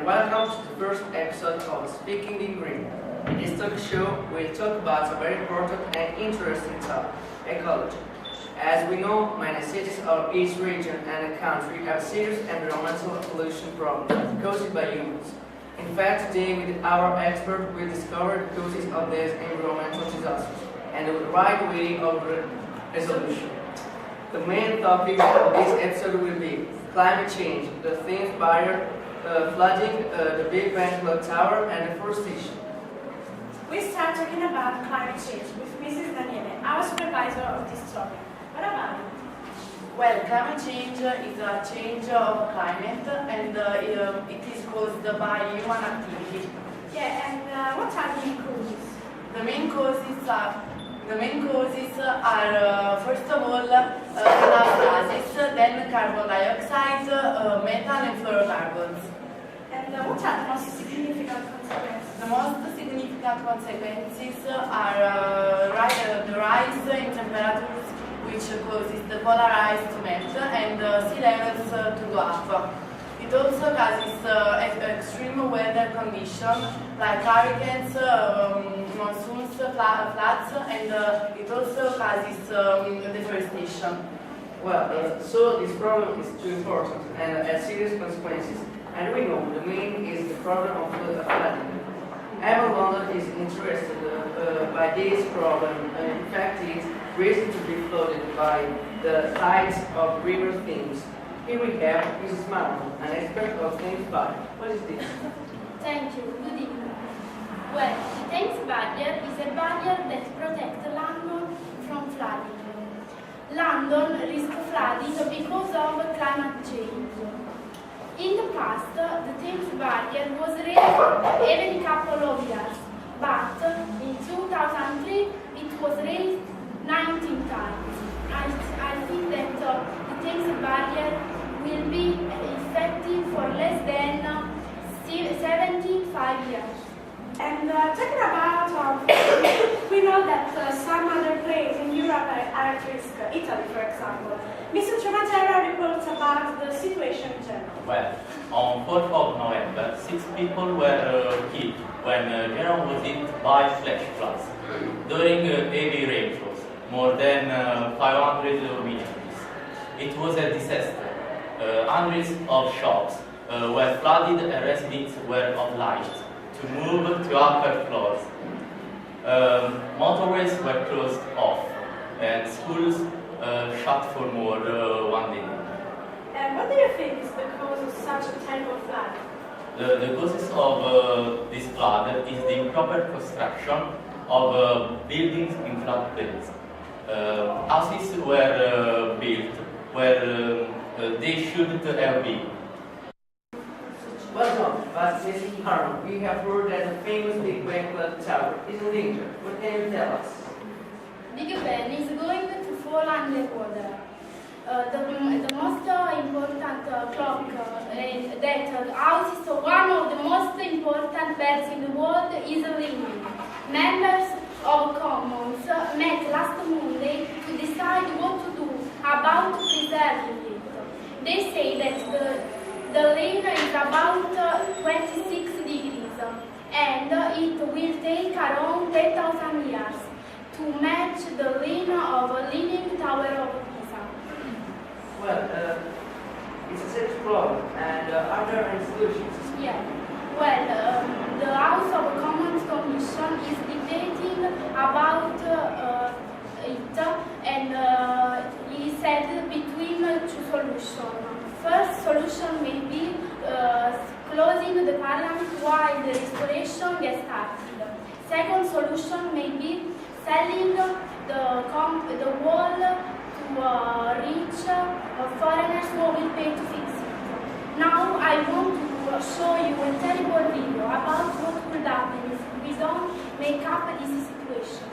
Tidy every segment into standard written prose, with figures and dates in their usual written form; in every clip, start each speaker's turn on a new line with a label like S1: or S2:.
S1: and welcome to the first episode of Speaking in Green. In this talk show, we'll talk about a very important and interesting topic, ecology. As we know, many cities of each region and a country have serious environmental pollution problems caused by humans. In fact, today with our expert, we discover the causes of these environmental disasters and the right way of resolution. The main topic of this episode will be climate change, the Thames barrier, flooding, the Big Bang clock tower, and deforestation.
S2: We start talking about climate change with Mrs. Daniele, our supervisor of this topic. What about it?
S3: Well, climate change is a change of climate and it is caused by human activity.
S2: Yeah, and what are the main causes?
S3: The main causes are first of all, greenhouse gases, then carbon dioxide, methane and fluorocarbons.
S2: And what are the most significant consequences?
S3: The most significant consequences are the rise in temperatures, which causes the polar ice to melt and sea levels to go up. It also causes extreme weather conditions like hurricanes, monsoons, floods, and it also causes deforestation.
S1: Well, so this problem is too important and has serious consequences. And we know the main is the problem of flooding. Every London is interested by this problem. In fact, it's reason to be flooded by the tides of river Thames. Here we have Mrs. Martin, an expert of Thames Barrier. What is this?
S4: Thank you. Good evening. Well, the Thames barrier is a barrier that protects London from flooding. London risks flooding because of climate change. In the past, the Thames barrier was raised every couple of years, but in 2003 it was raised 19 times. I think that the Thames barrier will be effective for less than 75 years.
S2: And talking about, we know that some other places in Europe are at risk, Italy for example. Mr. Trovatera reports about the situation in general.
S5: Well, on 4th of November, 6 people were killed when Genoa was hit by flash floods during heavy rainfalls, more than 500 millimeters. It was a disaster. Hundreds of shops were flooded and residents were obliged to move to upper floors. Motorways were closed off and schools shut for more 1 day.
S2: And what do you think is the cause of such a terrible flood?
S5: The causes of this flood is the improper construction of buildings in floodplains. Houses were built where they shouldn't have been.
S1: Well done, but Mrs. Harmon, we have heard that the famous Big Bang clock tower is in danger. What can you tell us?
S4: Big Ben is going to fall underwater. The most important clock that houses one of the most important birds in the world is living. Members of Commons met last Monday to decide what to do about preserving it. They say that the lane is about 26 degrees and it will take around 10,000 years to match the lane of a Leaning Tower of Pisa.
S1: Well, it's a serious problem, and are there any solutions?
S4: Yeah. Well, the House of Commons Commission is debating about it, and he said between two solutions. First solution may be closing the parliament while the restoration gets started. Second solution may be selling the wall to rich foreigners who will pay to fix it. Now I want to show you a terrible video about what could happen if we don't make up this situation.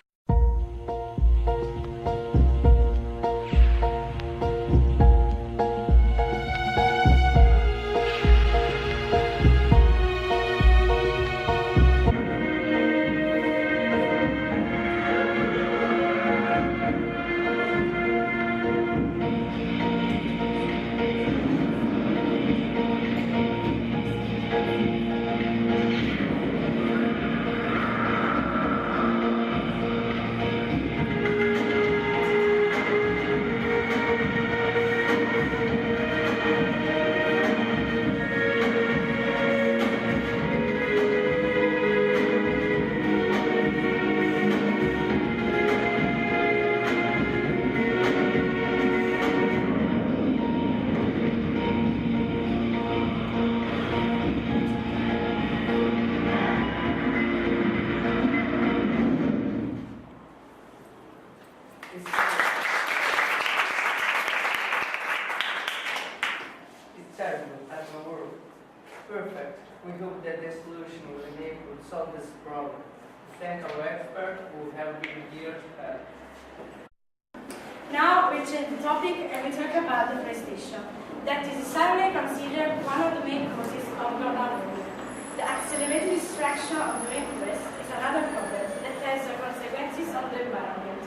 S2: we change the topic and we talk about deforestation. That is certainly considered one of the main causes of global warming. The accelerated destruction of the rainforest is another problem that has consequences on the environment.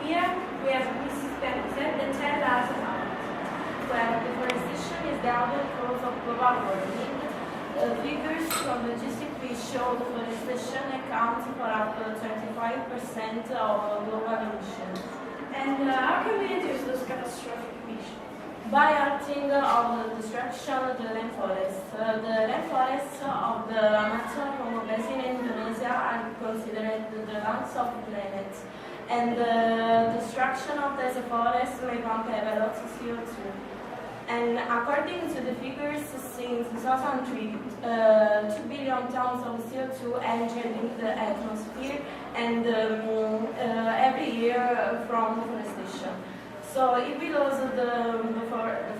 S2: Here we have Mrs. Benitez that tells us about it.
S6: Well, deforestation is the other cause of global warming. Figures from the GCP show deforestation accounts for up to 25% of global emissions.
S2: And how can we reduce those catastrophic emissions?
S6: By halting of the destruction of the rainforest. The rainforests of the Amazon Congo Basin in Indonesia are considered the lungs of the planet. And the destruction of these forests may pump a lot of CO2. And according to the figures, since 2003, 2 billion tons of CO2 entered into the atmosphere and every year from deforestation. So if we lose the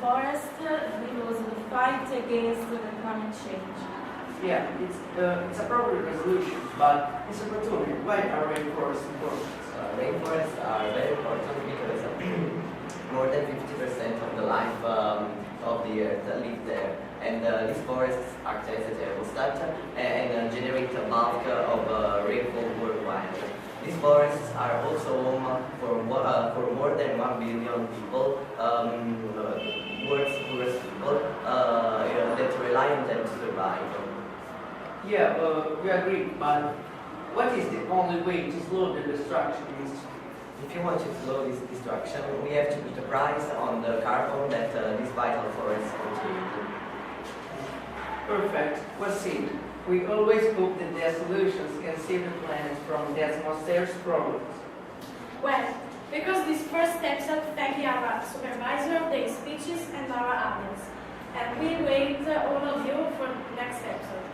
S6: forest, we lose the fight against the climate change.
S1: Yeah, it's a proper resolution, but it's opportunity. Why are rainforests important?
S7: Rainforests are very important because more than 50% of the life of the earth live there. And these forests act as a thermostat and generate a bulk of rainfall worldwide. These forests are also home for more than 1 billion people, world's poorest people, that rely on them to survive.
S1: Yeah, we agree, but what is the only way to slow the destruction?
S7: If you want to slow this destruction, we have to put a price on the carbon that these vital forests contain.
S1: Perfect. Well said. We always hope that their solutions can save the planet from the atmosphere's problems.
S2: Well, because these first steps are thank our supervisor, their speeches, and our audience. And we wait all of you for the next episode.